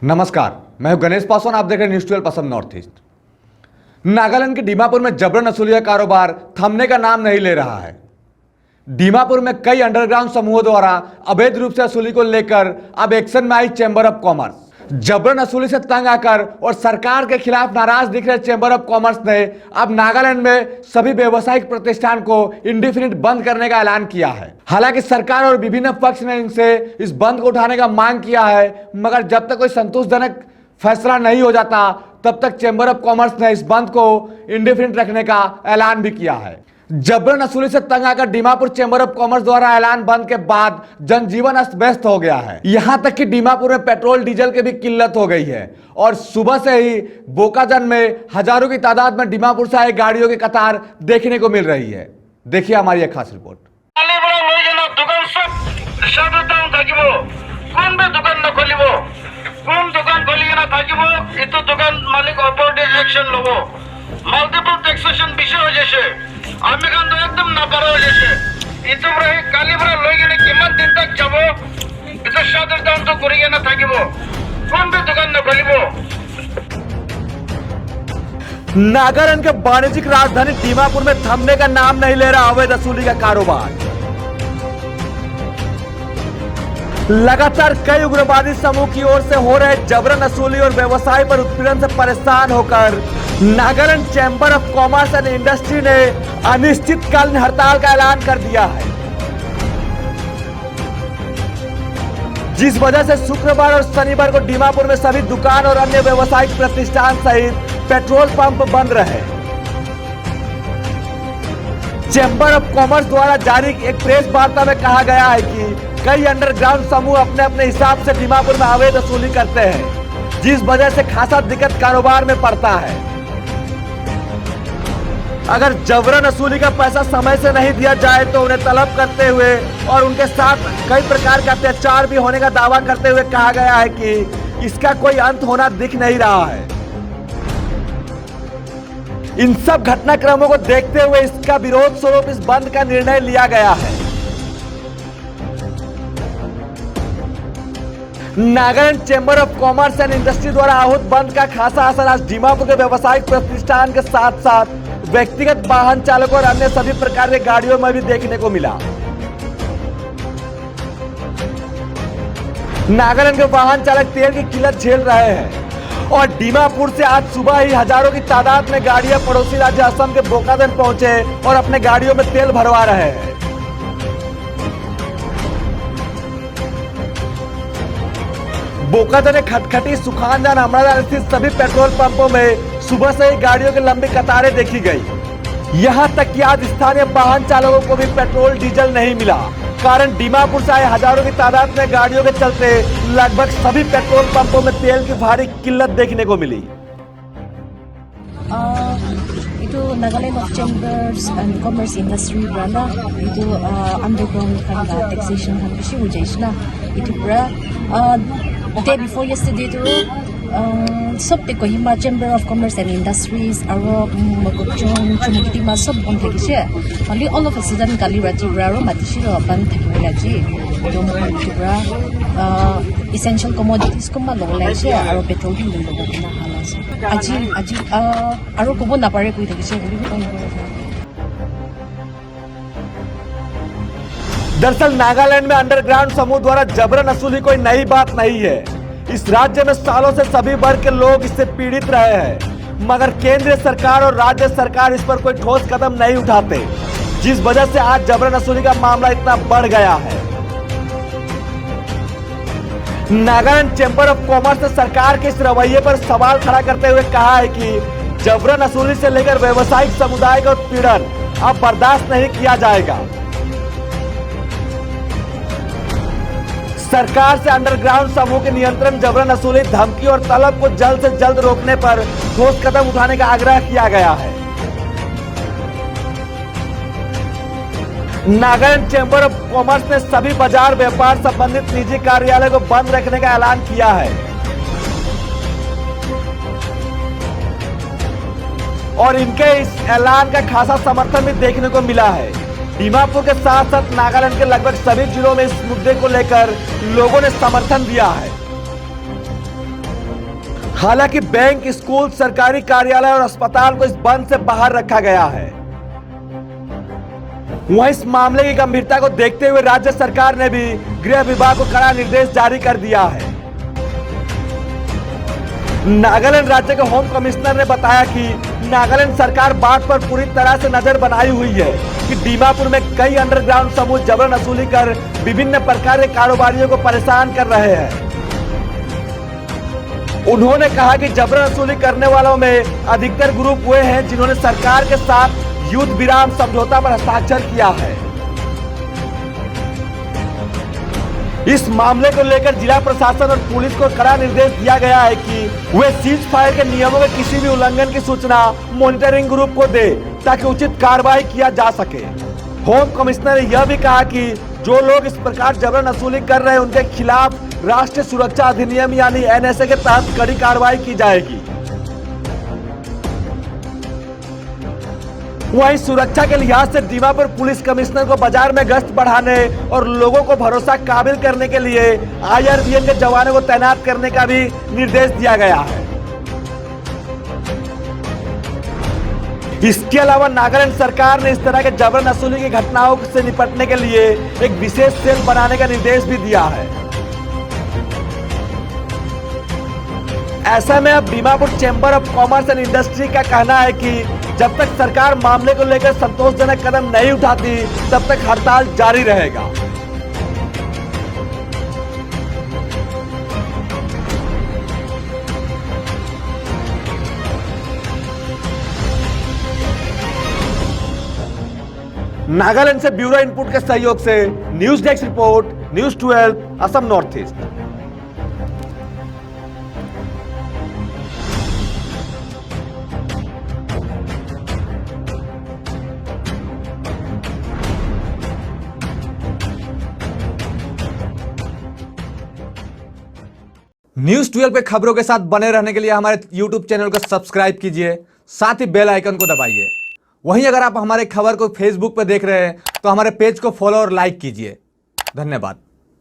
नमस्कार, मैं हूं गणेश पासवान। आप देख रहे हैं news 12 Assam north east. Nagaland के दीमापुर में जबरन वसूली का कारोबार थमने का नाम नहीं ले रहा है। दीमापुर में कई अंडरग्राउंड समूहों द्वारा अवैध रूप से वसूली को लेकर अब एक्शन में आई चैंबर ऑफ कॉमर्स। जबरन वसूली से तंग आकर और सरकार के खिलाफ नाराज दिख रहे चैंबर ऑफ कॉमर्स ने अब नागालैंड में सभी व्यवसायिक प्रतिष्ठान को इंडेफिनिट बंद करने का ऐलान किया है। हालांकि सरकार और विभिन्न पक्ष ने इनसे इस बंद को उठाने का मांग किया है, मगर जब तक कोई संतोषजनक फैसला नहीं हो जाता तब तक चैंबर ऑफ कॉमर्स ने इस बंद को इंडेफिनिट रखने का ऐलान भी किया है। जबरन वसूली से तंग आकर दीमापुर चैंबर ऑफ कॉमर्स द्वारा ऐलान बंद के बाद जनजीवन अस्त व्यस्त हो गया है। यहां तक कि दीमापुर में पेट्रोल डीजल की भी किल्लत हो गई है और सुबह से ही बोकाजन में हजारों की तादाद में दीमापुर से आए गाड़ियों की कतार देखने को मिल रही है। देखिए हमारी एक खास रिपोर्ट। मल्टीपल टैक्सेशन विषय हो जैसे आमी खान तो एकदम नापारा हो जैसे इतो रहे काली बरा लोग ने किमत दिन तक जाबो इतो शादर दाम तो करिए ना থাকিবो कौन भी दुकान न खोलिबो। नागालैंड के वाणिज्यिक राजधानी दीमापुर में थमने का नाम नहीं ले रहा अवैध वसूली का कारोबार। लगातार कई उग्रवादी समूह की ओर से हो रहे जबरन वसूली और व्यवसाय पर उत्पीड़न से परेशान होकर Nagaland chamber of commerce and industry ने अनिश्चितकालीन हड़ताल का ऐलान कर दिया है, जिस वजह से शुक्रवार और शनिवार को दीमापुर में सभी दुकान और अन्य व्यावसायिक प्रतिष्ठान सहित पेट्रोल पंप बंद रहे। चैंबर ऑफ कॉमर्स द्वारा जारी एक प्रेस वार्ता में कहा गया है कि कई अंडरग्राउंड समूह अपने अपने हिसाब से दीमापुर में अवैध वसूली करते हैं, जिस वजह से खासा दिक्कत कारोबार में पड़ता है। अगर जबरन वसूली का पैसा समय से नहीं दिया जाए तो उन्हें तलब करते हुए और उनके साथ कई प्रकार का अत्याचार भी होने का दावा करते हुए कहा गया है कि इसका कोई अंत होना दिख नहीं रहा है। इन सब घटनाक्रमों को देखते हुए इसका विरोध स्वरूप इस बंद का निर्णय लिया गया है। Nagaland chamber of commerce and industry द्वारा आहूत बंद का खासा असर आज दीमापुर के व्यावसायिक प्रतिष्ठान के साथ साथ व्यक्तिगत वाहन चालकों और अन्य सभी प्रकार के गाड़ियों में भी देखने को मिला। नागालैंड के वाहन चालक तेल की किल्लत झेल रहे हैं और दीमापुर से आज सुबह ही हजारों की तादाद में गाड़ियां पड़ोसी राज्य असम के बोकाजन पहुंचे और अपने गाड़ियों में तेल भरवा रहे हैं। बोकाजन, खटखटी, सुखानजान, अमरादान स्थित सभी पेट्रोल पंपों में सुबह से ही गाड़ियों की लंबी कतारें देखी गई। यहां तक कि आज स्थानीय वाहन चालकों को भी पेट्रोल डीजल नहीं मिला, कारण दीमापुर से आए हजारों की तादाद में गाड़ियों के चलते लगभग सभी पेट्रोल पंपों में तेल की भारी किल्लत देखने को मिली। Nagaland of Chambers and Commerce Industry brana itu underground kan da taxation kan bishi ho jais na itu pra day before yesterday to sob te Kohima Chamber of Commerce and Industries aro Mokochong Chumukiti ma sob on thakise only all of a sudden kali rati aro matishiro ban thakila ji itu mo itu pra essential commodities ko ma lolai se aro petrol din logo na halas আজি আৰু ক'ব নাপাৰে কৈ থাকিছে বুলি दरअसल नागालैंड में underground समूह द्वारा जबरन वसूली कोई नई बात नहीं है। इस राज्य में सालों से सभी वर्ग के लोग इससे पीड़ित रहे हैं, मगर केंद्रीय सरकार और राज्य सरकार इस पर कोई ठोस कदम नहीं उठाते, जिस वजह से आज जबरन वसूली का मामला इतना बढ़ गया है। नागालैंड चैंबर ऑफ कॉमर्स ने सरकार के इस रवैये पर सवाल खड़ा करते हुए कहा है कि जबरन वसूली से लेकर व्यावसायिक समुदाय का उत्पीड़न अब बर्दाश्त नहीं किया जाएगा। सरकार से अंडरग्राउंड समूह के नियंत्रण, जबरन वसूली, धमकी और तलब को जल्द से जल्द रोकने पर ठोस कदम उठाने का आग्रह किया गया है। नागालैंड चैंबर ऑफ कॉमर्स ने सभी बाजार व्यापार संबंधित निजी कार्यालय को बंद रखने का ऐलान किया है और इनके इस ऐलान का खासा समर्थन भी देखने को मिला है। दीमापुर के साथ साथ नागालैंड के लगभग सभी जिलों में इस मुद्दे को लेकर लोगों ने समर्थन दिया है। हालांकि बैंक, स्कूल, सरकारी कार्यालय और अस्पताल को इस बंद से बाहर रखा गया है। वहीं इस मामले की गंभीरता को देखते हुए राज्य सरकार ने भी गृह विभाग को कड़ा निर्देश जारी कर दिया है। नागालैंड राज्य के होम कमिश्नर ने बताया कि नागालैंड सरकार बात पर पूरी तरह से नजर बनाई हुई है कि दीमापुर में कई अंडरग्राउंड समूह जबरन वसूली कर विभिन्न प्रकार के कारोबारियों को परेशान कर रहे हैं। उन्होंने कहा कि जबरन वसूली करने वालों में अधिकतर ग्रुप वे हैं जिन्होंने सरकार के साथ युद्ध विराम समझौता पर हस्ताक्षर किया है। इस मामले को लेकर जिला प्रशासन और पुलिस को कड़ा निर्देश दिया गया है कि वे सीज फायर के नियमों के किसी भी उल्लंघन की सूचना मॉनिटरिंग ग्रुप को दे ताकि उचित कार्रवाई किया जा सके। होम कमिश्नर ने यह भी कहा कि जो लोग इस प्रकार जबरन वसूली कर रहे हैं उनके खिलाफ राष्ट्रीय सुरक्षा अधिनियम यानी एनएसए के तहत कड़ी कार्रवाई की जाएगी। वहीं सुरक्षा के लिहाज से दीमापुर पुलिस कमिश्नर को बाजार में गश्त बढ़ाने और लोगों को भरोसा काबिल करने के लिए आईआरबीएन के जवानों को तैनात करने का भी निर्देश दिया गया है। इसके अलावा नागालैंड सरकार ने इस तरह के जबरन वसूली की घटनाओं से निपटने के लिए एक विशेष सेल बनाने का निर्देश भी दिया है। ऐसा में अब Dimapur chamber of commerce and industry का कहना है कि जब तक सरकार मामले को लेकर संतोषजनक कदम नहीं उठाती तब तक हड़ताल जारी रहेगा। नागालैंड से ब्यूरो इनपुट के सहयोग से news desk report, news 12, Assam north east. News 12 पे खबरों के साथ बने रहने के लिए हमारे YouTube चैनल को सब्सक्राइब कीजिए, साथ ही बेल आइकन को दबाइए। वहीं अगर आप हमारे खबर को फेसबुक पे देख रहे हैं तो हमारे पेज को फॉलो और लाइक कीजिए। धन्यवाद।